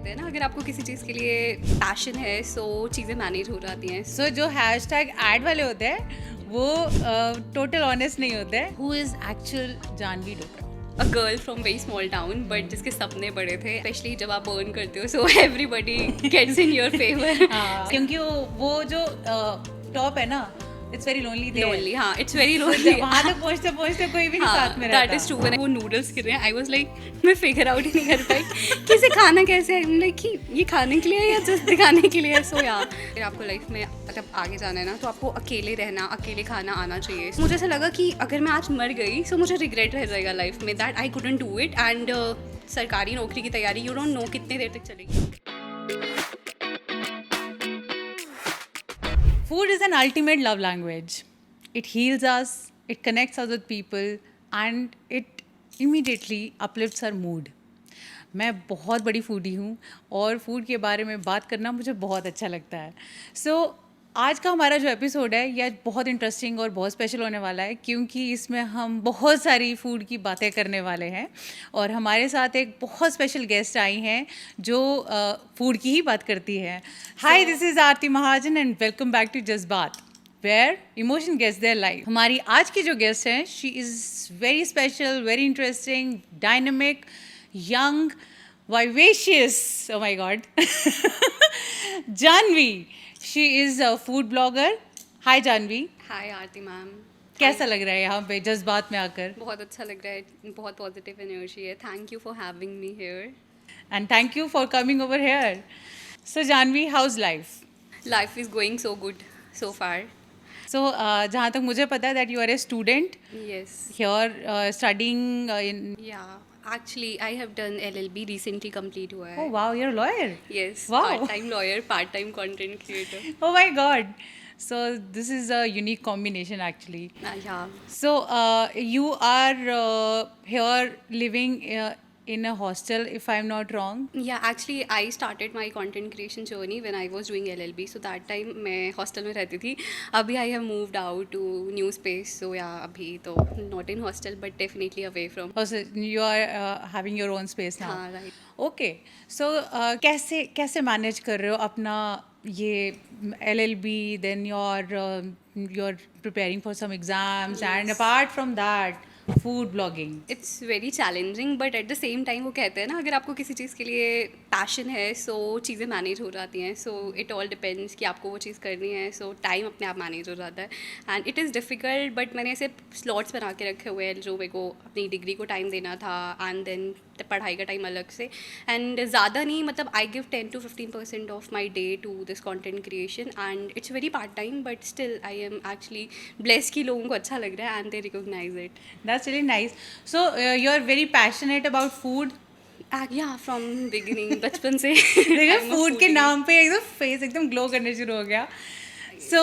कहते हैं ना, अगर आपको किसी चीज़ के लिए पैशन है सो चीज़ें मैनेज हो जाती हैं. सो जो हैशटैग ऐड वाले होते हैं वो टोटल ऑनेस्ट नहीं होते हैं. Who is actual Janhvi Dogra? A girl from very small town but जिसके सपने बड़े थे, स्पेशली जब आप अर्न करते हो so everybody gets in your favour. क्योंकि वो जो टॉप है ना, it's very lonely there. Lonely, हाँ, इट्स वेरी लोनली. वहाँ तक पहुँचते पहुँचते कोई भी नहीं साथ में रहता. That is true. व्हेन वो नूडल्स गिर रहे हैं आई वाज लाइक, मैं फिगर आउट ही नहीं कर पाई कि इसे खाना कैसे है. लाइक कि ये खाने के लिए है या जस्ट दिखाने के लिए है. सो या फिर आपको लाइफ में मतलब आगे जाना है ना, तो आपको अकेले रहना, अकेले खाना आना चाहिए. मुझे ऐसा लगा कि अगर मैं आज मर गई सो मुझे रिग्रेट रह जाएगा लाइफ में that I couldn't do it. And सरकारी नौकरी की तैयारी यू डोंट नो कितने देर तक चलेगी. Food is an ultimate love language. It heals us, it connects us with people, and it immediately uplifts our mood. मैं बहुत बड़ी फूडी हूँ और फूड के बारे में बात करना मुझे बहुत अच्छा लगता है. सो आज का हमारा जो एपिसोड है यह बहुत इंटरेस्टिंग और बहुत स्पेशल होने वाला है, क्योंकि इसमें हम बहुत सारी फूड की बातें करने वाले हैं. और हमारे साथ एक बहुत स्पेशल गेस्ट आई हैं जो फूड की ही बात करती है. Hi, this is Aarti Mahajan and welcome back to Jazbaat, where emotion gets their life. हमारी आज की जो गेस्ट हैं, she is very special, very interesting, dynamic, young, vivacious, oh my god, Janvi. She is a food blogger. Hi Janvi, hi Aarti ma'am. कैसा लग रहा है यहाँ पे जज्बात में आकर? बहुत अच्छा लग रहा है, बहुत पॉजिटिव एनर्जी है. Thank you for having me here. And thank you for coming over here. So Janvi, how's life? Life is going so good so far. So जहाँ तक मुझे पता है that you are a student Yes. Here studying in. Yeah. Actually, I have done LLB recently complete हुआ है. Oh wow, you're a lawyer. Yes. Wow. Part-time lawyer, part-time content creator. Oh my god. So this is a unique combination actually. Yeah. So you are here living in a hostel, if I'm not wrong. Yeah, actually I started my content creation journey when I was doing LLB. So that time मैं hostel में रहती थी. अभी I have moved out to new space. So yeah, अभी तो not in hostel but definitely away from. Oh, so you are having your own space now. हाँ, right. Okay. So कैसे manage कर रहे हो अपना ये LLB, then you're preparing for some exams, and apart from that food blogging. It's very challenging but at the same time वो कहते हैं ना, अगर आपको किसी चीज़ के लिए पैशन है सो चीज़ें मैनेज हो जाती हैं. सो इट ऑल डिपेंड्स कि आपको वो चीज़ करनी है. सो टाइम अपने आप मैनेज हो जाता है. And it is difficult but मैंने ऐसे स्लॉट्स बना के रखे हुए हैं जो मेरे को अपनी डिग्री को टाइम देना था एंड देन पढ़ाई का टाइम अलग से. एंड ज़्यादा नहीं, मतलब I give 10 to 15% of my day to this content creation and it's very part time but still I am actually bless कि लोगों को अच्छा लग रहा है and they recognise it. That's really nice. So you're very passionate about food. या from beginning, बचपन से. देखो I'm a फूड के foodie. नाम पे एकदम फेस एकदम ग्लो करने शुरू हो गया. सो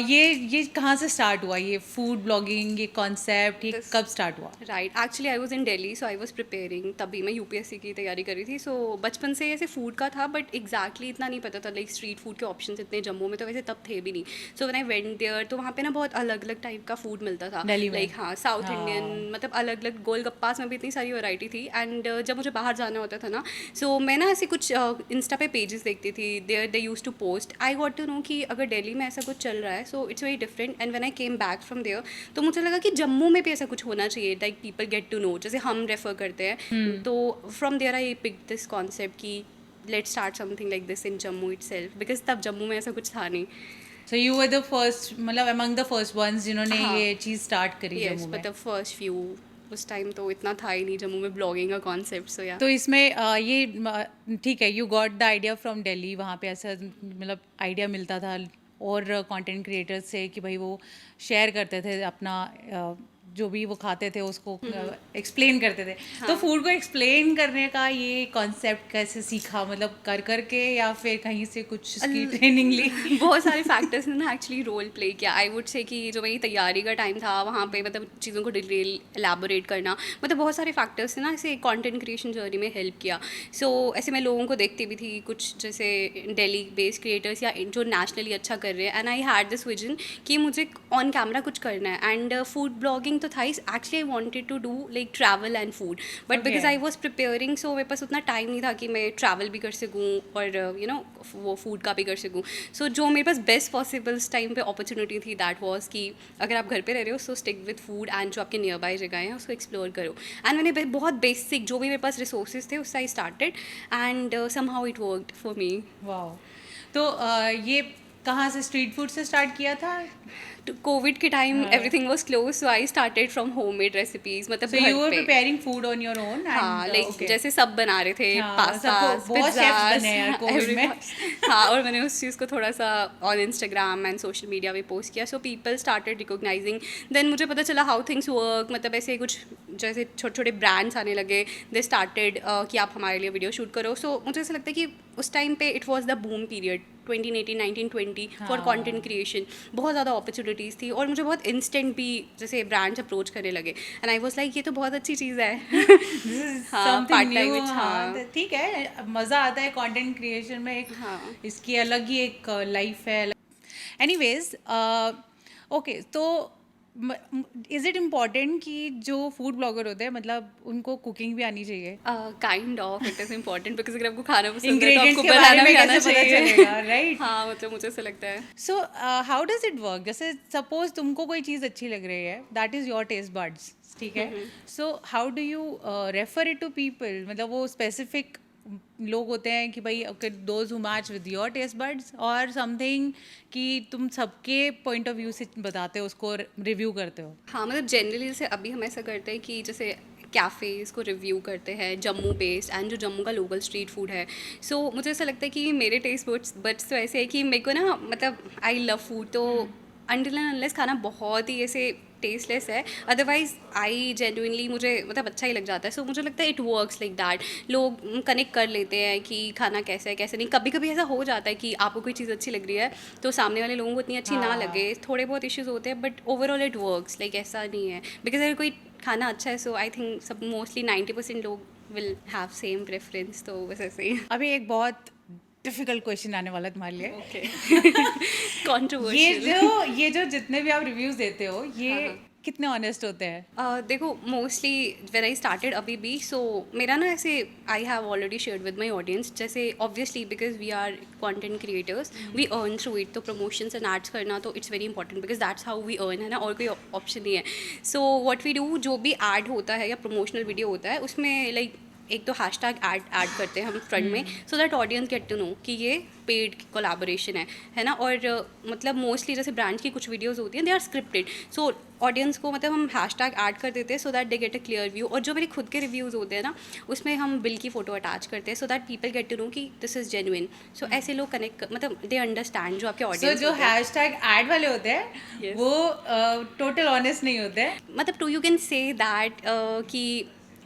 ये कहाँ से स्टार्ट हुआ, ये फूड ब्लॉगिंग, ये कॉन्सेप्ट, ये कब स्टार्ट हुआ? Right. Actually I was in Delhi so I was preparing. तभी मैं यूपीएससी की तैयारी कर रही थी. सो बचपन से ऐसे फूड का था बट एग्जैक्टली इतना नहीं पता था. लाइक स्ट्रीट फूड के ऑप्शंस इतने जम्मू में तो वैसे तब थे भी नहीं. So when I went there तो वहाँ पे ना बहुत अलग अलग टाइप का फूड मिलता था. दिल्ली में? लाइक हाँ, साउथ हाँ. इंडियन, मतलब अलग अलग गोलगप्पास में भी इतनी सारी वैरायटी थी. एंड जब मुझे बाहर जाना होता था ना, सो मैं ना ऐसे कुछ इंस्टा पे पेजेस देखती थी. There they use to post. I got to know कि अगर दिल्ली में ऐसा कुछ चल रहा है so it's very different. And when I came back from there तो मुझे लगा कि जम्मू में भी ऐसा कुछ होना चाहिए. Like people get to know, जैसे हम रेफर करते हैं. तो from there I pick this concept कि let's start something like this in Jammu itself, because तब जम्मू में ऐसा कुछ था नहीं. So you were the first, मतलब अमंग द फर्स्ट वंस जिन्होंने हाँ. ये चीज़ स्टार्ट करी यस, जम्मू में. बट द फर्स्ट फ्यू, उस टाइम तो इतना था ही नहीं जम्मू में ब्लॉगिंग का कॉन्सेप्ट. सो या तो इसमें ये ठीक है, you got the idea from Delhi. वहाँ पे ऐसा मतलब आइडिया मिलता था और कंटेंट क्रिएटर्स से कि भाई वो शेयर करते थे अपना जो भी वो खाते थे उसको एक्सप्लेन करते थे. तो फूड को एक्सप्लेन करने का ये कॉन्सेप्ट कैसे सीखा, मतलब कर करके या फिर कहीं से कुछ इसकी ट्रेनिंग ली? बहुत सारे फैक्टर्स ने ना एक्चुअली रोल प्ले किया. आई वुड से कि जो मेरी तैयारी का टाइम था वहाँ पे मतलब चीज़ों को डिटेल एलैबोरेट करना, मतलब बहुत सारे फैक्टर्स ने ना ऐसे कंटेंट क्रिएशन जर्नी में हेल्प किया. सो ऐसे मैं लोगों को देखती भी थी, कुछ जैसे दिल्ली बेस्ड क्रिएटर्स या जो नेशनली अच्छा कर रहे हैं. And I had this vision कि मुझे ऑन कैमरा कुछ करना है. एंड फूड ब्लॉगिंग तो था ही, actually I wanted to do like travel and food, but because Okay. I was preparing, so मेरे पास उतना टाइम नहीं था कि मैं ट्रैवल भी कर सकूँ और यू नो वो फूड का भी कर सकूँ. सो जो मेरे पास बेस्ट पॉसिबल उस टाइम पे अपॉर्चुनिटी थी, दैट वाज कि अगर आप घर पे रह रहे हो सो स्टिक विद फूड एंड जो आपके नियर बाय जगह हैं उसको एक्सप्लोर करो. एंड मैंने बहुत बेसिक जो भी मेरे पास रिसोर्सेज थे उससे I started and somehow it worked for me. Wow. तो ये कहाँ से, स्ट्रीट फूड से स्टार्ट किया था? कोविड के टाइम हाँ. Everything was close, so I started from homemade recipes, मतलब सो यू घर वर पे. Preparing food on your own? हाँ, लाइक ओके. जैसे सब बना रहे थे, हाँ, पास्ता, सबको बहुत chefs बने हैं यार COVID में. हाँ, और मैंने उस चीज़ को थोड़ा सा on Instagram and social media पे पोस्ट किया, so people started recognising. Then मुझे पता चला हाउ थिंग्स वर्क, मतलब ऐसे कुछ जैसे छोटे छोटे ब्रांड्स आने लगे, दे स्टार्टेड कि आप हमारे लिए वीडियो शूट करो. सो मुझे ऐसा लगता है कि उस टाइम पे it was the boom period 2018, 19, 20 for हाँ. Content creation. बहुत ज़्यादा अपॉर्चुनिटीज़ थी और मुझे बहुत इंस्टेंट भी जैसे ब्रांड्स अप्रोच करने लगे, एंड आई वाज लाइक ये तो बहुत अच्छी चीज़ है. हाँ, something part time new. which, हाँ, हाँ. ठीक है, मज़ा आता है कंटेंट क्रिएशन में. एक हाँ. इसकी अलग ही एक लाइफ है. एनीवेज, ओके, तो इज़ इट इम्पॉर्टेंट कि जो फूड ब्लॉगर होते हैं, मतलब उनको कुकिंग भी आनी चाहिए? Kind of it is important, because अगर आपको खाना पसंद है तो इंग्रेडिएंट्स आपको के बारे बनाना में भी आना कैसे पता चाहिए. चलेगा, राइट? हाँ, मतलब मुझे ऐसा लगता है. So how does it work? जैसे सपोज तुमको कोई चीज़ अच्छी लग रही है, that is your taste buds, ठीक है? So how do you refer it to people? मतलब वो स्पेसिफिक लोग होते हैं कि भाई okay, those who match with your taste buds, और समथिंग कि तुम सबके पॉइंट ऑफ व्यू से बताते हो, उसको रिव्यू करते हो? हाँ, मतलब जनरली जैसे अभी हम ऐसा करते हैं कि जैसे कैफ़ेज़ को रिव्यू करते हैं जम्मू बेस्ड, एंड जो जम्मू का लोकल स्ट्रीट फूड है. सो मुझे ऐसा लगता है कि मेरे टेस्ट बड्स तो ऐसे है कि मेरे को ना, मतलब आई लव फूड, तो अनटिल एंड अनलेस खाना बहुत ही ऐसे टेस्टलेस है, अदरवाइज आई जेन्युइनली मुझे मतलब अच्छा ही लग जाता है. सो मुझे लगता है इट वर्क्स लाइक दैट. लोग कनेक्ट कर लेते हैं कि खाना कैसा है कैसे नहीं. कभी कभी ऐसा हो जाता है कि आपको कोई चीज़ अच्छी लग रही है तो सामने वाले लोगों को इतनी अच्छी ना हाँ. लगे, थोड़े बहुत इश्यूज होते हैं, but overall it works. Like ऐसा नहीं है, बिकॉज अगर कोई खाना अच्छा है, सो आई थिंक सब मोस्टली 90% लोग विल हैव सेम प्रेफरेंस. तो बस ऐसे ही. अभी एक बहुत डिफिकल्ट क्वेश्चन आने वाला है तुम्हारे लिए. ओके. कॉन्ट्रोवर्शियल. ये जो जितने भी आप रिव्यूज देते हो, ये हाँ. कितने ऑनेस्ट होते हैं? देखो, मोस्टली व्हेन आई स्टार्टेड अभी भी, सो मेरा ना ऐसे I have already shared with my audience, जैसे obviously because we are content creators, we earn through it, तो प्रमोशंस एंड एड्स करना तो it's very important, because that's how we earn, है ना, और कोई ऑप्शन नहीं है. सो व्हाट वी डू, जो भी ऐड होता है या प्रमोशनल वीडियो होता है उसमें लाइक एक तो हैशटैग ऐड करते हैं हम फ्रंट में, so that audience get to know कि ये पेड कोलैबोरेशन है ना. और मतलब मोस्टली जैसे ब्रांड्स की कुछ वीडियोस होती हैं, they are scripted, so audience को मतलब हम हैशटैग ऐड कर देते हैं so that they get a clear view. और जो मेरे खुद के रिव्यूज़ होते हैं ना, उसमें हम बिल की फ़ोटो अटैच करते हैं so that people get to know कि दिस इज़ जेन्युइन. सो ऐसे लोग कनेक्ट, मतलब दे अंडरस्टैंड जो आपके सो ऑडियंस जो हैशटैग ऐड वाले होते हैं, Yes. वो टोटल ऑनेस्ट नहीं होते हैं. मतलब to you can say that कि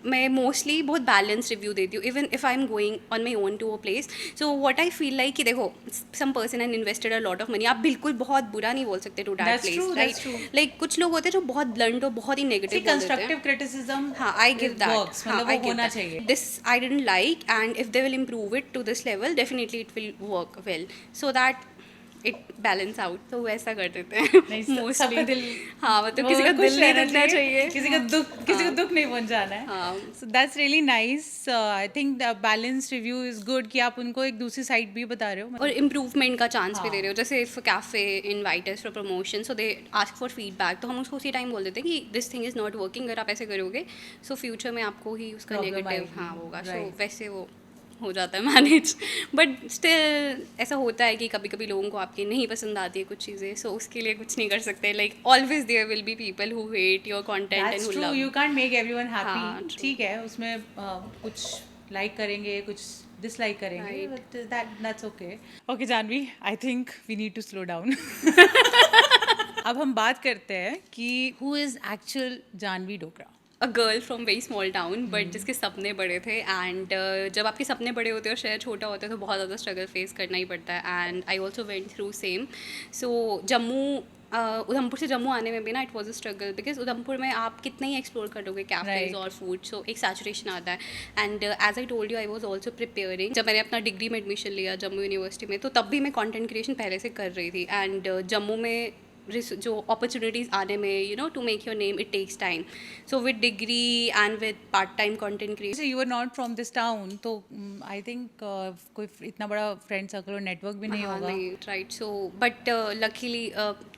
मैं मोस्टली बहुत बैलेंस रिव्यू देती हूँ, even if I am going on my own to a place. So what I feel like कि देखो, some person and invested a lot of money, आप बिल्कुल बहुत बुरा नहीं बोल सकते to that That's place, true, right? that's true. Like कुछ लोग होते हैं जो बहुत ब्लंट और बहुत ही नेगेटिव बोल देते हैं. कंस्ट्रक्टिव क्रिटिसिज्म, हाँ, I give that. वर्क्स, हाँ, मतलब I वो give होना that. चाहिए. This I didn't like, and if they will improve it to this level, definitely it will work well. So that it balance out. तो वैसा कर देते हैं नहीं, सबका mostly. दिल, हाँ, मतलब वो किसी का खुश दिल नहीं रहना दुखना चाहिए. किसी को दुख नहीं पहुंचाना है. हाँ. So that's really nice. I think the balance review is good कि आप उनको एक दूसरी साइड भी बता रहे हो. और इम्प्रूवमेंट का चांस भी हाँ. दे रहे हो. जैसे if cafe invite us for promotion, so they ask for feedback, तो हम उसको उसी टाइम बोल देते हैं कि this thing is not working, अगर आप ऐसे करोगे सो फ्यूचर में आपको ही उसका Problem नेगेटिव आएगी. हाँ होगा. सो Right. वैसे वो हो जाता है मैनेज, बट स्टिल ऐसा होता है कि कभी कभी लोगों को आपकी नहीं पसंद आती है कुछ चीज़ें, सो उसके लिए कुछ नहीं कर सकते. Like always there will be people who hate your content and That's who true. Love. You can't make everyone हाँ, happy. true. ठीक है, उसमें कुछ लाइक करेंगे, कुछ डिसलाइक करेंगे, Right. but that's okay. Okay, Janvi, I think we need to slow down. अब हम बात करते हैं कि who is actual Janvi Dogra? A girl from very small town, but जिसके सपने बड़े थे. एंड जब आपके सपने बड़े होते हैं और शहर छोटा होता है तो बहुत ज़्यादा स्ट्रगल फेस करना ही पड़ता है. And I also went through same. So Jammu Udhampur से जम्मू आने में भी ना it was a struggle, because Udhampur में आप कितना ही एक्सप्लोर करोगे कैफेज Right. और फूड, सो एक सैचुरेशन आता है. And as I told you, I was also preparing. जब मैंने अपना डिग्री में एडमिशन लिया जम्मू यूनिवर्सिटी में, तो तब भी मैं कॉन्टेंट क्रिएशन पहले से कर रही थी. एंड जम्मू में जो अपॉर्चुनिटीज़ आने में to make your name it takes time. So with degree and with part time content creation. So you were not from this town, तो आई थिंक कोई इतना बड़ा फ्रेंड सर्कल और नेटवर्क भी नहीं हाँ होगा. नहीं राइट. सो बट लकीली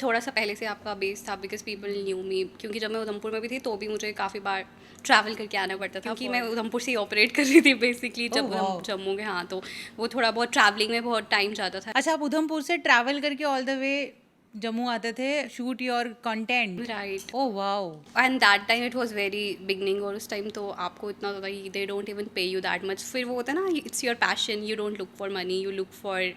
थोड़ा सा पहले से आपका बेस था बिकॉज पीपल न्यू मी. क्योंकि जब मैं उधमपुर में भी थी तो भी मुझे काफ़ी बार ट्रैवल करके आना पड़ता था क्योंकि मैं उधमपुर से ही ऑपरेट कर रही थी बेसिकली. Oh, जब wow. हम जम्मू के हाँ तो वो थोड़ा बहुत ट्रैवलिंग में बहुत टाइम जाता था. अच्छा, आप उधमपुर से ट्रैवल करके ऑल द वे जम्मू आते थे shoot your content. Right. Oh wow. And that time it was very beginning. और उस टाइम तो आपको इतना ज़्यादा they don't even pay you that much. फिर वो होता है ना, it's your passion. You don't look for money, you look for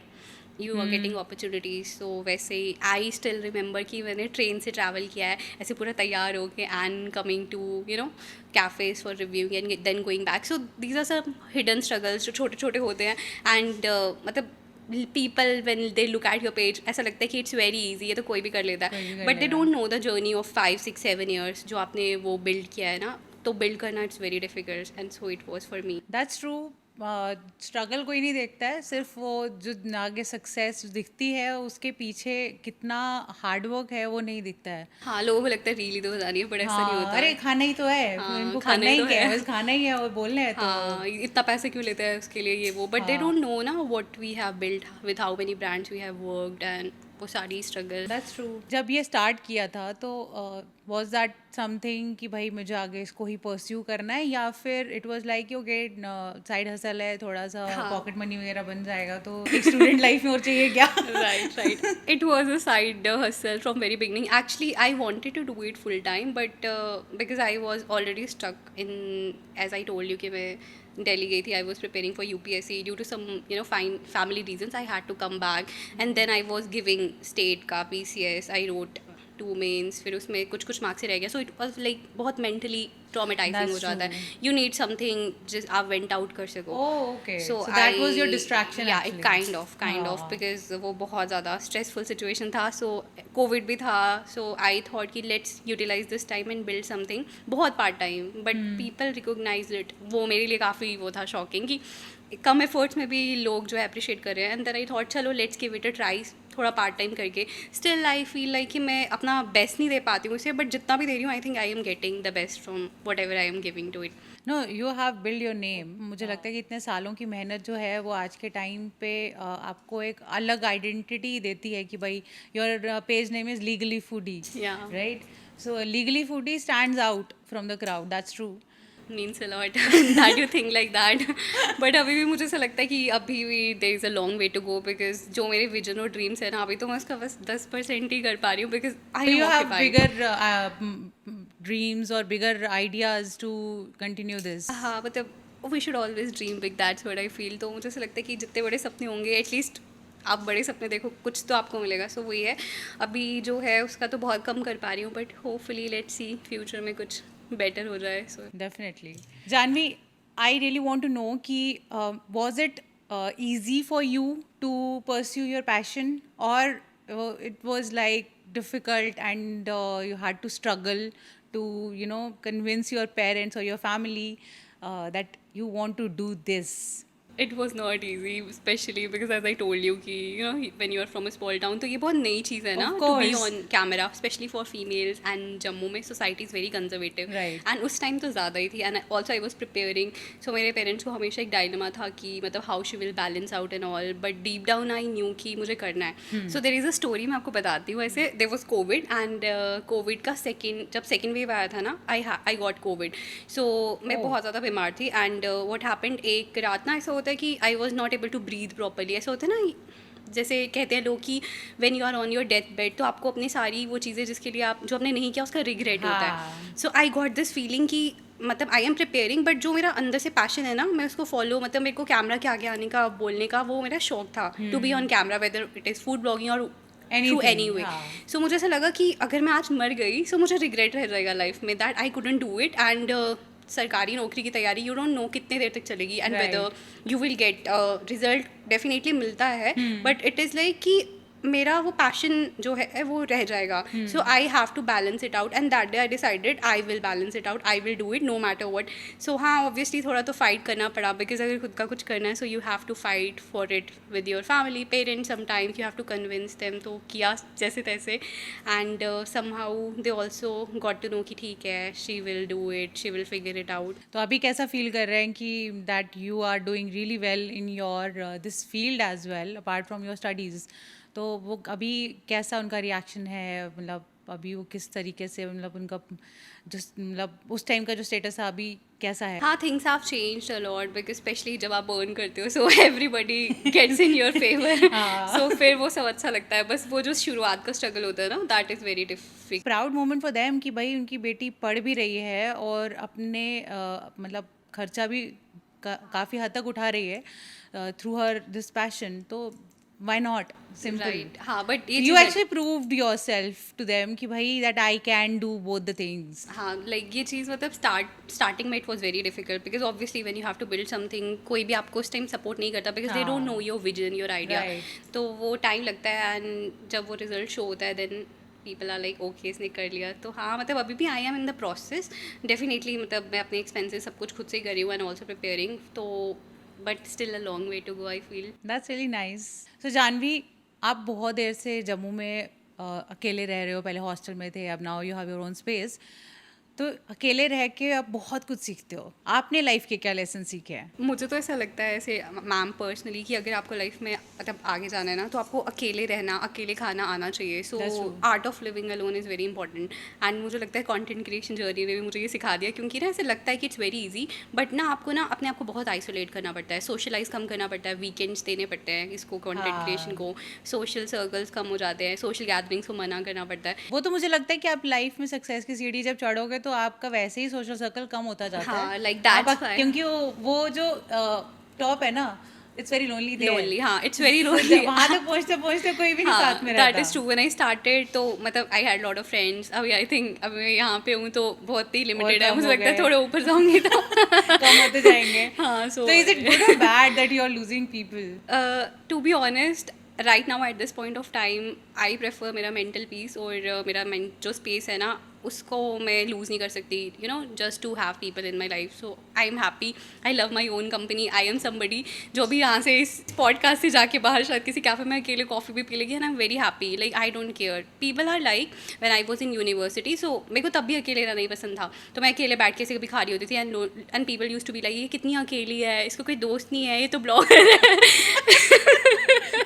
you are getting opportunities. So वैसे ही आई स्टिल रिमेंबर कि मैंने ट्रेन से ट्रैवल किया है ऐसे पूरा तैयार होके and coming to cafes for reviewing and then going back. So these are some hidden struggles जो छोटे छोटे होते हैं. एंड मतलब people when they look at your page ऐसा लगता है कि इट्स वेरी इजी, ये तो कोई भी कर लेता कोई भी है. कर बट दे लेगा. Don't know the journey of 5, 6, 7 years जो आपने वो बिल्ड किया है ना. तो बिल्ड करना it's very difficult and so it was for me. That's true. Struggle कोई नहीं देखता है, सिर्फ वो जो आगे सक्सेस दिखती है उसके पीछे कितना हार्ड वर्क है वो नहीं दिखता है. हाँ लोगों को लगता है रील ही तो बता रही है बट ऐसा नहीं होता अरे है. खाना ही तो है, हाँ, इनको खाना खाना ही ही तो क्या है, है. बस खाना ही है और बोलना है तो. हाँ इतना पैसे क्यों लेते हैं उसके लिए ये वो. बट दे हाँ. डोंट नो ना what we have build with how many brands we have worked and वो सारी स्ट्रगल. That's true. जब ये स्टार्ट किया था तो वाज दैट समथिंग कि भाई मुझे आगे इसको ही परस्यू करना है, या फिर it was like okay side hustle है, थोड़ा सा हाँ. पॉकेट मनी वगैरह बन जाएगा तो एक स्टूडेंट लाइफ में और चाहिए क्या? right. It was a side hustle from very beginning. Actually, I wanted to do it full time, but because I was already stuck in, as I told you कि मैं Delhi गई थी. I was preparing for UPSC due to some fine family reasons. I had to come back, and then I was giving state का PCS. I wrote 2 mains, फिर उसमें कुछ कुछ marks ही रह गया. सो इट वॉज लाइक बहुत mentally traumatising हो जाता है. यू नीड समथिंग जिस आप वेंट आउट कर सको. Okay, so that was your distraction. या काइंड ऑफ बिकॉज वो बहुत ज़्यादा स्ट्रेसफुल सिचुएशन था. सो कोविड भी था. सो आई थॉट कि let's utilise this time and build something बहुत part time. But people recognise it. वो मेरे लिए काफ़ी वो था शॉकिंग कि कम एफर्ट्स में भी लोग जो है अप्रिशिएट कर रहे हैं. एंड देन आई थॉट चलो let's give it a try थोड़ा पार्ट टाइम करके. स्टिल आई फील लाइक कि मैं अपना बेस्ट नहीं दे पाती हूँ उसे, बट जितना भी दे रही हूँ I think I am getting the best from whatever I am giving to it. No, you have build your name. मुझे लगता है कि इतने सालों की मेहनत जो है वो आज के टाइम पे आपको एक अलग आइडेंटिटी देती है कि भाई your page name is legally foodie, Yeah. Right? So legally foodie stands out from the crowd. That's true. Means a lot that you think like that. But अभी भी मुझे ऐसा लगता है कि अभी भी there is a long way to go. Because जो मेरे विजन और ड्रीम्स है ना अभी तो मैं उसका बस 10% ही कर पा रही हूँ. Because I you have bigger dreams or bigger ideas to continue this. हाँ मतलब we should always dream big. That's what I feel. तो मुझे ऐसा लगता है कि जितने बड़े सपने होंगे एटलीस्ट आप बड़े सपने देखो, कुछ तो आपको मिलेगा. सो वही है. अभी जो है उसका तो बहुत कम कर पा रही हूँ but hopefully let's see future में कुछ बेटर हो जाए. सो Definitely. Janvi, I really want to know कि was it easy for you to pursue your passion, or it was like difficult and you had to struggle to convince your parents or your family that you want to do this? It was not easy specially because as I told you कि when you are from a small town तो ये बहुत नई चीज़ है ना Of to be course. On camera specially for females. And Jammu में society is very conservative. Right. And उस टाइम तो ज़्यादा ही थी. And also I was preparing. So मेरे पेरेंट्स को हमेशा एक डायलेमा था कि मतलब how she will balance out and all. But deep down I knew कि मुझे करना है. So there is a story मैं आपको बताती हूँ. ऐसे there was covid and covid का जब सेकेंड वेव आया था ना आई गॉट कोविड. सो मैं बहुत ज़्यादा बीमार थी. एंड वॉट हैपेंड एक रात ना ऐसा होता है कि I was not able to breathe properly. ऐसा होता है ना जैसे कहते हैं लोग कि when you are on your death bed तो आपको अपनी सारी वो चीज़ें जिसके लिए आप जो आपने नहीं किया उसका रिग्रेट होता है. सो आई गॉट दिस फीलिंग कि मतलब आई एम प्रिपेयरिंग बट जो मेरा अंदर से पैशन है ना मैं उसको फॉलो मतलब मेरे को कैमरा के आगे आने का बोलने का वो मेरा शौक था to be on camera whether it is food blogging और थ्रू एनी वे. सो मुझे ऐसा लगा कि अगर मैं आज मर गई सो मुझे रिग्रेट रह जाएगा लाइफ में that I couldn't do it. And सरकारी नौकरी की तैयारी यू डोंट नो कितने देर तक चलेगी and whether you will get result definitely मिलता है. बट इट इज़ लाइक कि मेरा वो पैशन जो है वो रह जाएगा. So I have to balance it out, and that day I decided I will balance it out, I will do it no matter what. So हाँ, ऑब्वियसली थोड़ा तो फाइट करना पड़ा, बिकॉज अगर खुद का कुछ करना है, so you have to fight for it with your family, parents, sometimes you have to convince them. तो किया जैसे तैसे, and somehow they also got to know कि ठीक है, she will do it, she will figure it out. तो अभी कैसा फील कर रहे हैं कि that you are doing really well in your this field as well apart from your studies? तो वो अभी कैसा उनका रिएक्शन है, मतलब अभी वो किस तरीके से, मतलब उनका जो मतलब उस टाइम का जो स्टेटस है अभी कैसा है? हाँ, things have changed a lot, because specially जब आप अर्न करते हो, so everybody gets in your favour. हाँ. सो फिर वो सब अच्छा लगता है. बस वो जो शुरुआत का स्ट्रगल होता है ना, that is very difficult. Proud moment for them कि भाई उनकी बेटी पढ़ भी रही है और अपने मतलब खर्चा भी काफ़ी हद तक उठा रही है थ्रू हर दिस पैशन. तो why not? Simple. राइट. हाँ, बट ये You cheese actually proved yourself to them कि भाई that I can do both the things. हाँ, लाइक ये चीज़ मतलब स्टार्टिंग में it was very difficult, because obviously when you have to build something, कोई भी आपको उस टाइम सपोर्ट नहीं करता, बिकॉज दे हाँ. Don't know your vision, your idea. Right. तो वो टाइम लगता है, एंड जब वो रिजल्ट शो होता है, then people are like okay, इसने कर लिया. तो हाँ, मतलब अभी भी I am in the process definitely. मतलब मैं अपने एक्सपेंसेस सब कुछ खुद से ही कर रही हूँ, एंड ऑल्सो प्रिपेयरिंग. तो but still a long way to go, I feel. That's really nice. So Janvi, आप बहुत देर से जम्मू में अकेले रह रहे हो. पहले हॉस्टल में थे, अब now you have your own space. तो अकेले रह के आप बहुत कुछ सीखते हो. आपने लाइफ के क्या लेसन सीखे हैं? मुझे तो ऐसा लगता है ऐसे मैम पर्सनली कि अगर आपको लाइफ में मतलब आगे जाना है ना, तो आपको अकेले रहना, अकेले खाना आना चाहिए. सो That's true. Art of living alone is very important. And मुझे लगता है कंटेंट क्रिएशन जर्नी ने भी मुझे ये सिखा दिया, क्योंकि ना ऐसे लगता है कि इट्स वेरी इजी, बट ना आपको ना अपने आप को बहुत आइसोलेट करना पड़ता है, सोशलाइज कम करना पड़ता है, वीकेंड्स देने पड़ते हैं इसको, कंटेंट हाँ. क्रिएशन को. सोशल सर्कल्स कम हो जाते हैं, सोशल गैदरिंग्स को मना करना पड़ता है. वो तो मुझे लगता है कि आप लाइफ में सक्सेस की सीढ़ी जब चढ़ोगे तो आपका वैसे ही सोशल सर्कल कम होता जाता हाँ, है. like that's आप why. क्योंकि वो जो टॉप है ना, it's very lonely there. Lonely, हाँ, इट्स वेरी लोनली. वहाँ तक पहुँचते पहुँचते कोई भी नहीं साथ में दैट रहता. Is true. When I started तो मतलब I had lot of friends. अभी आई थिंक अभी मैं यहाँ पे हूँ तो बहुत ही लिमिटेड है. कम मुझे हो लगता है गए. थोड़े ऊपर जाऊंगी तो कम होते जाएंगे. हाँ. सो तो इज इट गुड और bad that you are losing people? To be honest, right now at this point of time I prefer मेरा मेंटल पीस, और मेरा जो स्पेस है ना, उसको मैं लूज़ नहीं कर सकती, you know, just to have people in my life. So I am happy, I love my own company. I am somebody जो भी यहाँ से इस पॉडकास्ट से जाके बाहर शायद किसी कैफे में अकेले कॉफ़ी भी पी लेगी, and I am very happy. Like I don't care. People are like when I was in university, so मेरे को तब भी अकेले रहना नहीं पसंद था. तो मैं अकेले बैठ के ऐसे कभी खा रही होती थी, and people use to be like, ये कितनी अकेली है, इसको कोई दोस्त नहीं है, ये तो ब्लॉगर है.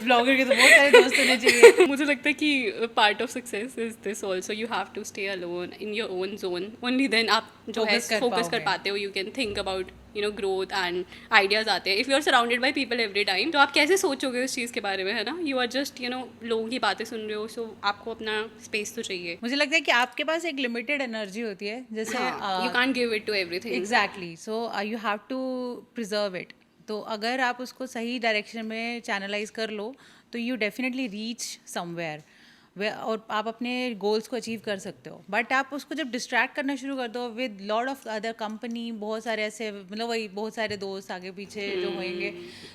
ब्लॉगर के तो बहुत सारे दोस्त होने चाहिए. मुझे लगता है कि part of success is this also. You have to stay alone in your own zone. Only then आप जो है फोकस कर पाते हो. You can think about, you know, growth and ideas आते हैं. If you are surrounded by people every time, तो आप कैसे सोचोगे उस चीज़ के बारे में, है ना? You are just, you know, लोगों की बातें सुन रहे हो. सो आपको अपना स्पेस तो चाहिए. मुझे लगता है कि आपके पास एक लिमिटेड एनर्जी होती है, जैसे you can't give it to everything. Exactly. So you have to preserve it. तो अगर आप उसको सही डायरेक्शन में चैनलाइज कर लो तो यू डेफिनेटली रीच समवेयर, और आप अपने गोल्स को अचीव कर सकते हो. बट आप उसको जब डिस्ट्रैक्ट करना शुरू कर दो with lot of other company, बहुत सारे ऐसे, मतलब वही बहुत सारे दोस्त आगे पीछे जो होंगे,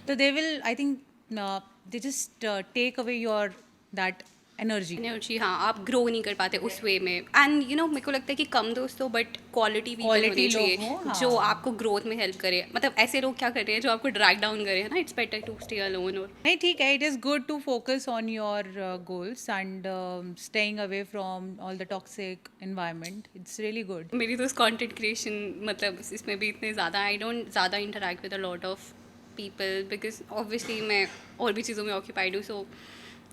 तो they will, I think they just take away your that energy. हाँ, आप ग्रो नहीं कर पाते उस वे में. एंड यू नो, मेरे को लगता है कि कम दोस्तों बट क्वालिटी भी होनी चाहिए, हाँ. जो आपको ग्रोथ में हेल्प करे. मतलब ऐसे लोग क्या कर रहे हैं जो आपको ड्रैग डाउन करे, है ना? It's better to stay alone. और नहीं, ठीक है, it is good to focus on your goals and staying away from all the toxic environment. It's really good. मेरी तो कंटेंट क्रिएशन मतलब इसमें भी इतने ज़्यादा आई डोंट ज़्यादा interact with a lot of people, because obviously मैं और भी चीज़ों में ऑक्यूपाइड हूँ. सो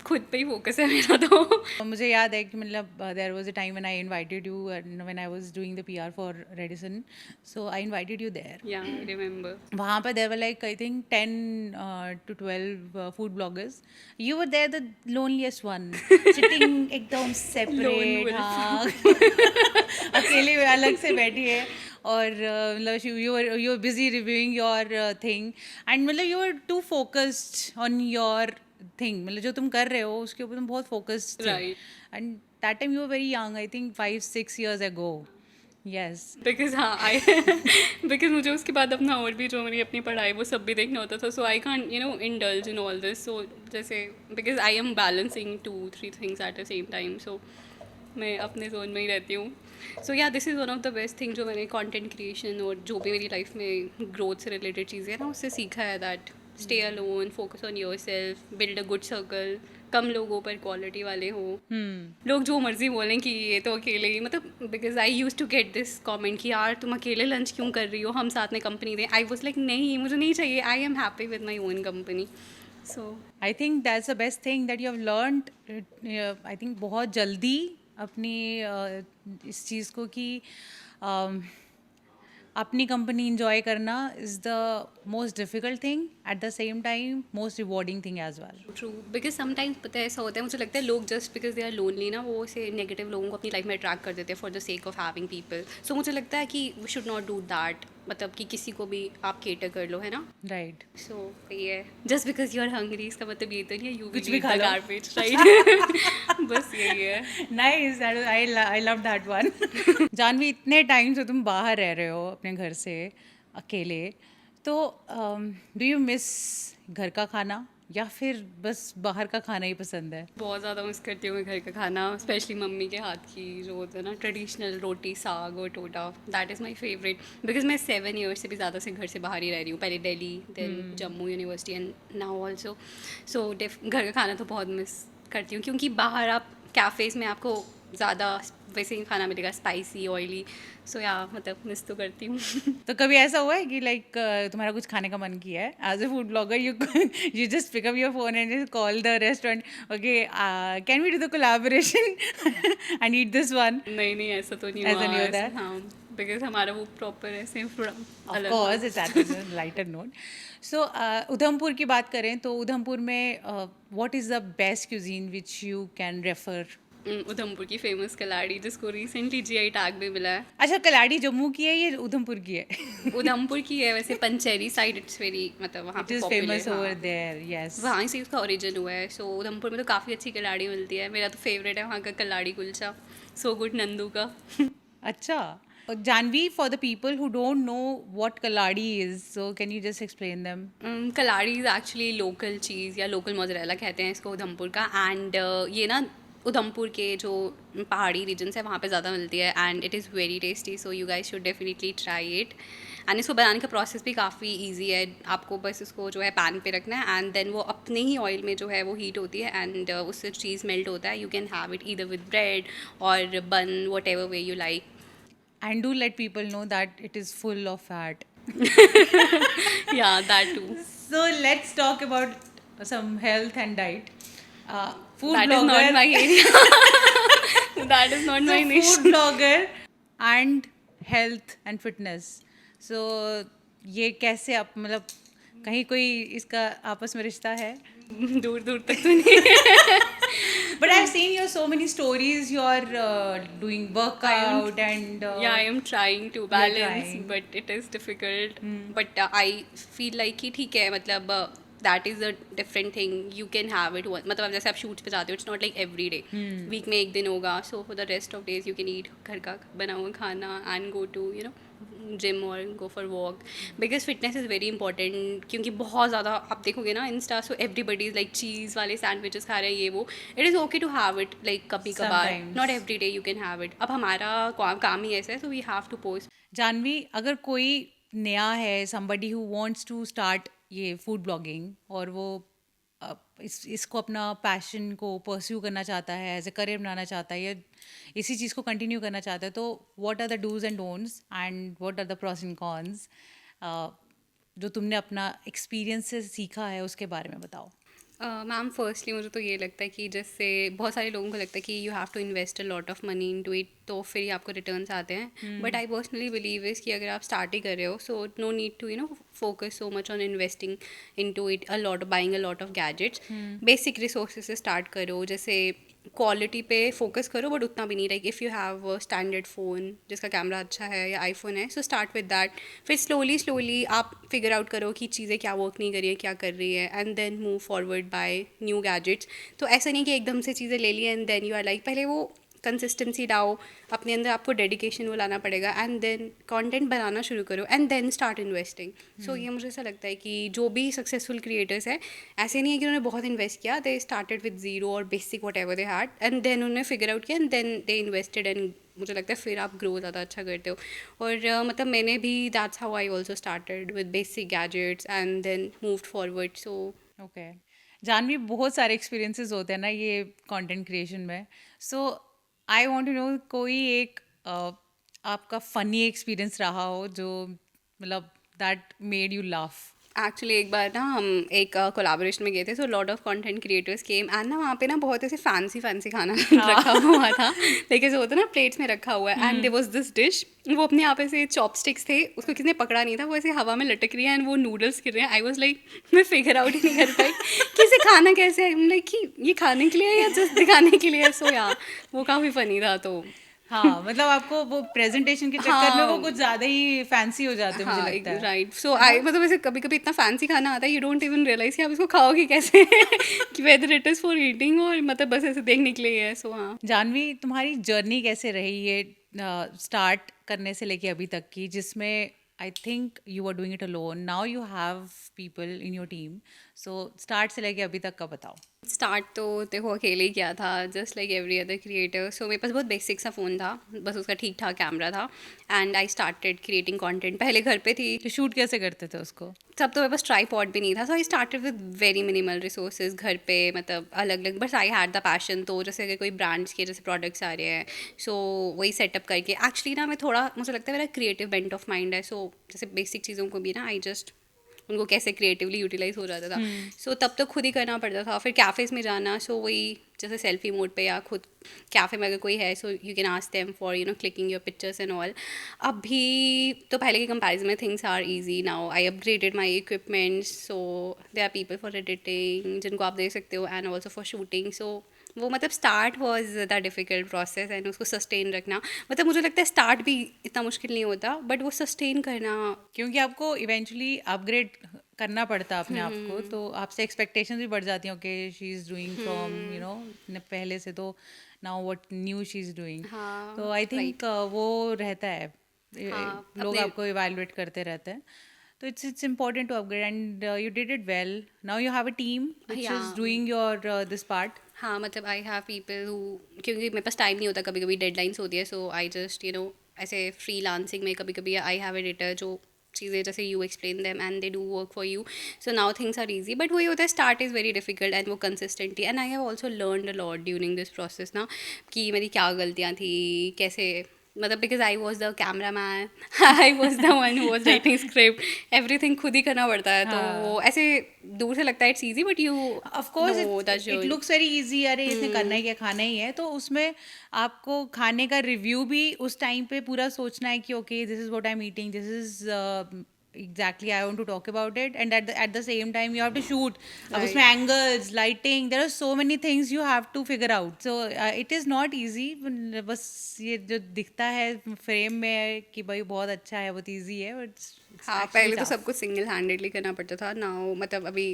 खुद पे ही फोकस है मेरा. तो मुझे याद है कि मतलब there was a time when I invited you when I was doing the PR for Radisson, so I invited you there. Yeah I remember. वहाँ पर there were like I think 10 to 12 food bloggers. You were there the loneliest one, sitting एकदम separate. हाँ. अकेले अलग से बैठी है, और मतलब you were busy reviewing your thing, and मतलब you were too focused on your thing. मतलब जो तुम कर रहे हो उसके ऊपर तुम बहुत फोकस्ड थे. Right. And that time you were very young, I think 5-6 years ago. Yes. Because हाँ आई बिकॉज मुझे उसके बाद अपना और भी जो मेरी अपनी पढ़ाई वो सब भी देखना होता था, so I can't indulge in all this. So जैसे because I am balancing 2-3 things at the same time, so मैं अपने जोन में ही रहती हूँ. So yeah this is one of the best thing जो मैंने कंटेंट क्रिएशन और जो भी मेरी लाइफ में ग्रोथ से रिलेटेड चीज़ें हैं ना उससे सीखा है. That stay alone, focus on your self, build a good circle, कम लोगों पर क्वालिटी वाले हो. लोग जो मर्जी बोलें कि ये तो अकेले ही, मतलब because I use to get this comment कि यार तुम अकेले लंच क्यों कर रही हो, हम साथ में कंपनी दें. आई वॉज लाइक नहीं, मुझे नहीं चाहिए, I am happy with my own company. So I think that's the best thing that you have learned. I think बहुत जल्दी अपनी इस चीज़ को कि अपनी कंपनी इंजॉय करना is the most difficult thing, at the same time most rewarding thing as well. True, because sometimes पता है ऐसा होता है, मुझे लगता है लोग just because they are lonely ना वो से नेगेटिव लोगों को अपनी लाइफ में अट्रैक्ट कर देते हैं for the sake of having people. So मुझे लगता है कि we should not do that, मतलब कि किसी को भी आप केटर कर लो, है ना. राइट. सो ये है, just because you are hungry इसका मतलब ये तो नहीं है यू कुछ भी खा लो. Garbage, right. बस यही है. Nice. I love that one. Janvi, इतने टाइम से तुम बाहर रह रहे हो अपने घर से अकेले, तो डू यू मिस घर का खाना या फिर बस बाहर का खाना ही पसंद है? बहुत ज़्यादा मिस करती हूँ मैं घर का खाना, स्पेशली मम्मी के हाथ की जो होता है ना ट्रेडिशनल रोटी साग और टोटा. That is my favourite because मैं 7 ईयर्स से भी ज़्यादा से घर से बाहर ही रह रही हूँ. पहले Delhi, then Jammu university and now also. So घर का खाना तो बहुत मिस करती हूँ क्योंकि बाहर आप कैफ़ेज़ में आपको ज़्यादा वैसे ही खाना मिलेगा, स्पाइसी ऑयली. सो या मतलब मिस तो करती हूँ. तो कभी ऐसा हुआ है कि लाइक तुम्हारा कुछ खाने का मन किया है, as a food blogger you you just pick up your phone and call the restaurant, okay can we do the collaboration and eat this one? नहीं नहीं, ऐसा तो नहीं ऐसा हुआ. नहीं होता है? हाँ, बिकॉज हमारा वो प्रॉपर ऐसे थोड़ा Of अलग. course, it's at a lighter note. So, Udhampur की बात करें तो उधमपुर में what is the best cuisine which you can refer? Udhampur की फेमस कलाड़ी जिसको रिसेंटली जीआई टैग भी मिला है. अच्छा, कलाड़ी जम्मू की है या उधमपुर की है? उधमपुर की है वैसे, पंचेरी साइड इट्स वेरी, मतलब वहाँ It पे is popular. famous over there, yes. वहाँ से उसका ओरिजिन हुआ है. सो उधमपुर में तो काफ़ी अच्छी कलाड़ी मिलती है. मेरा तो फेवरेट है वहाँ का कलाड़ी कुलचा, सो गुड, नंदू का. अच्छा. Janvi, for the people who don't know what kaladi is, so can you just explain them? Kalari is actually local चीज़ या लोकल मोज़रेला कहते हैं इसको उधमपुर का. एंड ये ना उधमपुर के जो पहाड़ी रीजन्स है वहाँ पे ज़्यादा मिलती है and it is very tasty. So you guys should definitely try it. And इसको बनाने का प्रोसेस भी काफ़ी इजी है. आपको बस इसको जो है पैन पे रखना है एंड देन वो अपने ही ऑयल में जो है वो हीट होती है एंड उससे चीज़ मेल्ट होता है. You can have it either with bread और बन, what ever way you like. And do let people know that it is full of fat. Yeah, that too. So let's talk about some health and diet. Food That is blogger. not my area. That is not So my niche. food blogger and health and fitness. So ये कैसे आप, मतलब कहीं कोई इसका आपस में रिश्ता है? दूर दूर तक तो नहीं. But I've seen your so many stories. You're doing workout and Yeah, I am trying to are balance, trying. but it is difficult. But I feel like कि ठीक है, मतलब that is a different thing. You can have it one, मतलब अब जैसे आप shoots पे जाते हो, it's not like every day. Week में एक दिन होगा. So for the rest of days you can eat घर का बना हुआ खाना and go to जिम और go for walk. Because fitness is very important क्योंकि बहुत ज़्यादा आप देखोगे ना Insta, so everybody is like cheese वाले सैंडविचेस खा रहे हैं ये वो. It is okay to have it like कभी कभार, Sometimes. Not every day you can have it. अब हमारा काम ही ऐसा है, so we have to post. Janvi, अगर कोई नया है, somebody who wants to start ये फूड ब्लॉगिंग और वो इसको अपना पैशन को परस्यू करना चाहता है, एज ए करियर बनाना चाहता है या इसी चीज़ को कंटिन्यू करना चाहता है, तो what are the dos and don'ts and what are the pros and cons जो तुमने अपना एक्सपीरियंस से सीखा है उसके बारे में बताओ. मैम फर्स्टली मुझे तो ये लगता है कि जैसे बहुत सारे लोगों को लगता है कि you have to invest a lot of money into it, तो फिर ही आपको रिटर्न्स आते हैं. But I personally believe is कि अगर आप स्टार्ट ही कर रहे हो, so no need to focus so much on investing into it a lot, buying a lot of gadgets. Basic resources से स्टार्ट करो. जैसे क्वालिटी पे फोकस करो बट उतना भी नहीं. Like if you have standard phone जिसका कैमरा अच्छा है या आईफोन है, सो स्टार्ट विद दैट. फिर स्लोली आप फिगर आउट करो कि चीज़ें क्या वर्क नहीं कर रही है, क्या कर रही है, and then move forward by new gadgets. तो ऐसा नहीं कि एकदम से चीज़ें ले ली and then you are like, पहले वो कंसिस्टेंसी लाओ, अपने अंदर आपको डेडिकेशन वो लाना पड़ेगा, एंड देन कंटेंट बनाना शुरू करो, एंड देन स्टार्ट इन्वेस्टिंग. सो ये मुझे ऐसा लगता है कि जो भी सक्सेसफुल क्रिएटर्स हैं, ऐसे नहीं है कि उन्होंने बहुत इन्वेस्ट किया, दे स्टार्टेड विद जीरो और basic whatever they had, and then उन्होंने फिगर आउट किया, and then they invested, and मुझे लगता है फिर आप ग्रो ज़्यादा अच्छा करते हो. और मतलब मैंने भी that's how I also started with basic gadgets and then moved forward. So okay. Janvi, बहुत सारे एक्सपीरियंसेस होते हैं ना ये कंटेंट क्रिएशन में. सो आई वांट टू नो कोई एक आपका फनी एक्सपीरियंस रहा हो जो मतलब that made you laugh. Actually एक बार ना हम एक कोलैबोरेशन में गए थे, so lot of content creators came, and ना वहाँ पे ना बहुत ऐसे फैंसी फैंसी खाना रखा हुआ था, लेकिन जो होता है ना प्लेट्स में रखा हुआ है, and there was this dish, वो अपने आप ऐसे चॉपस्टिक्स थे, उसको किसी ने पकड़ा नहीं था, वो ऐसे हवा में लटक रही है एंड वो नूडल्स गिर रहे हैं. आई वाज लाइक, मैं फिगर आउट ही नहीं कर पाई कि इसे खाना कैसे है. लाइक कि ये खाने के लिए है या जस्ट दिखाने के लिए है. सो या वो काफ़ी फ़नी था. तो हाँ, मतलब आपको वो प्रेजेंटेशन के चक्कर में वो हाँ. कुछ ज़्यादा ही फैंसी हो जाते हैं, मुझे हाँ, लगता है. राइट. सो आई मतलब ऐसे कभी कभी इतना फैंसी खाना आता है, यू डोंट इवन रियलाइज कि आप इसको खाओगे कैसे कि weather it is for eating और मतलब बस ऐसे देखने के लिए है. सो हाँ. जानवी, तुम्हारी जर्नी कैसे रही ये स्टार्ट करने से लेके अभी तक की, जिसमें I think you are doing it alone, now you have people in your team. So start से लेके अभी तक का बताओ. स्टार्ट तो देखो अकेले ही किया था, just like every other creator. So मेरे पास बहुत बेसिक सा फ़ोन था, बस उसका ठीक ठाक कैमरा था, and I started creating content. पहले घर पे थी, तो शूट कैसे करते थे उसको? तब तो मेरे पास ट्राईपॉड भी नहीं था. So I started with very minimal resources घर पे, मतलब अलग अलग, बस आई हैड द पैशन. तो जैसे अगर कोई ब्रांड्स के जैसे प्रोडक्ट्स आ रहे हैं, सो वही सेटअप करके. एक्चुअली ना मैं थोड़ा, मुझे लगता है मेरा क्रिएटिव बेंट ऑफ माइंड है. सो जैसे बेसिक चीज़ों को भी ना आई जस्ट उनको कैसे क्रिएटिवली यूटिलाइज हो जाता था. सो तब तो खुद ही करना पड़ता था. फिर कैफ़ेज़ में जाना, सो वही जैसे सेल्फी मोड पे, या खुद कैफ़े में अगर कोई है, so you can ask them for clicking your pictures and all. अभी तो पहले के कंपैरिजन में things are easy now. I upgraded my equipments, so they are people for editing जिनको आप देख सकते हो, and also for shooting. So वो मतलब start was the difficult process, and उसको सस्टेन रखना, मतलब मुझे लगता है स्टार्ट भी इतना मुश्किल नहीं होता, बट वो सस्टेन करना. क्योंकि आपको इवेंचुअली अपग्रेड करना पड़ता है अपने आप को, तो आपसे एक्सपेक्टेशंस भी बढ़ जाती हैं. Okay, she is doing from पहले से, तो now what knew she is doing. हाँ, तो आई थिंक वो रहता है, हाँ, लोग अपने आपको इवैल्यूएट करते रहते हैं. तो it's important to upgrade, and you did it well. Now you have a team which is yeah doing your this part. हाँ, मतलब आई हैव पीपल हु, क्योंकि मेरे पास टाइम नहीं होता, कभी कभी डेडलाइंस होती है. सो आई जस्ट ऐसे फ्रीलांसिंग में कभी कभी आई हैव एडिटर जो चीज़ें जैसे you explain them and they do work for you. So now things are easy, but वही होता है, start is very difficult, and वो consistently. And I have also learned a lot during this process ना, कि मेरी क्या गलतियाँ थी, कैसे, मतलब because I was the cameraman, I was the one who was writing script, everything खुद ही करना पड़ता है. तो वो ऐसे दूर से लगता है it's easy, but you of course know the it journey. Looks very easy, अरे इसने करना ही क्या, खाना ही है. तो उसमें आपको खाने का रिव्यू भी उस टाइम पे पूरा सोचना है कि okay, this is what I am eating, this is exactly I want to talk about it, and at the same time you have to shoot. अब उसमें angles, lighting, there are so many things you have to figure out. So it is not easy. बस ये जो दिखता है frame में कि भाई बहुत अच्छा है, बहुत easy है, but it's हाँ, actually पहले तो tough. सब कुछ सिंगल हैंडेडली करना पड़ता था. नाउ मतलब अभी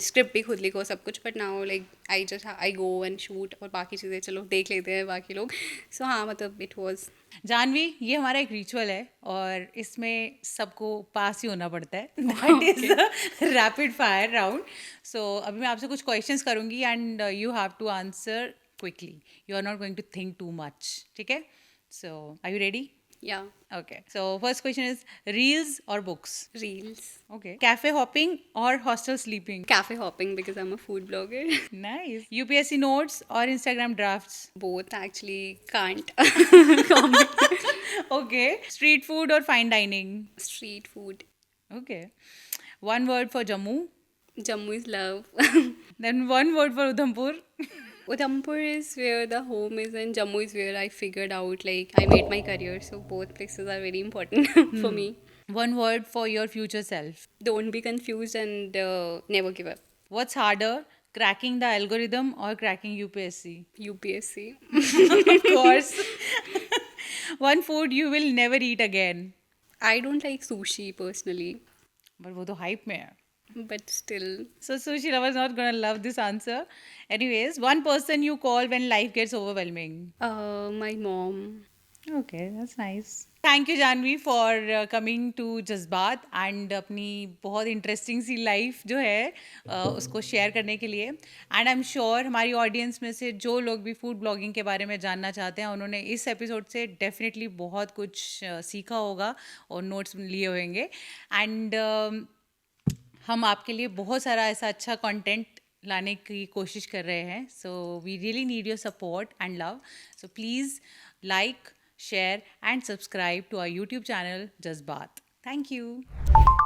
स्क्रिप्ट भी खुद लिखो सब कुछ, but now like I go and shoot, और बाकी चीज़ें चलो देख लेते हैं बाकी लोग. सो हाँ, मतलब इट वाज. जानवी, ये हमारा एक रिचुअल है और इसमें सबको पास ही होना पड़ता है. That is the rapid fire round. So अभी मैं आपसे कुछ क्वेश्चंस करूंगी, and you have to answer quickly. You are not going to think too much, ठीक है? So are you ready? या Okay. So first question is reels or books? Reels. Okay. Cafe hopping or hostel sleeping? Cafe hopping because I am a food blogger. Nice. UPSC notes or Instagram drafts? Both actually can't. Okay. Street food or fine dining? Street food. Okay. One word for Jammu. Jammu is love. Then one word for Udhampur. Udhampur is where the home is, and Jammu is where I figured out, like, I made my career. So both places are very important for me. One word for your future self. Don't be confused and never give up. What's harder, cracking the algorithm or cracking UPSC? UPSC. Of course. One food you will never eat again. I don't like sushi personally. But वो तो hype में है. but still, So sushi lover is not gonna love this answer. Anyways, one person you call when life gets overwhelming. my mom. Okay, that's nice. Thank you Janvi for coming to जज्बात and अपनी बहुत interesting सी life जो है उसको share करने के लिए. And I am sure हमारी ऑडियंस में से जो लोग भी फूड ब्लॉगिंग के बारे में जानना चाहते हैं उन्होंने इस एपिसोड से डेफिनेटली बहुत कुछ सीखा होगा और नोट्स लिए होंगे. एंड हम आपके लिए बहुत सारा ऐसा अच्छा कंटेंट लाने की कोशिश कर रहे हैं. So we really need your support and love. So please like, share and subscribe to our YouTube channel Jazbaat. Thank you.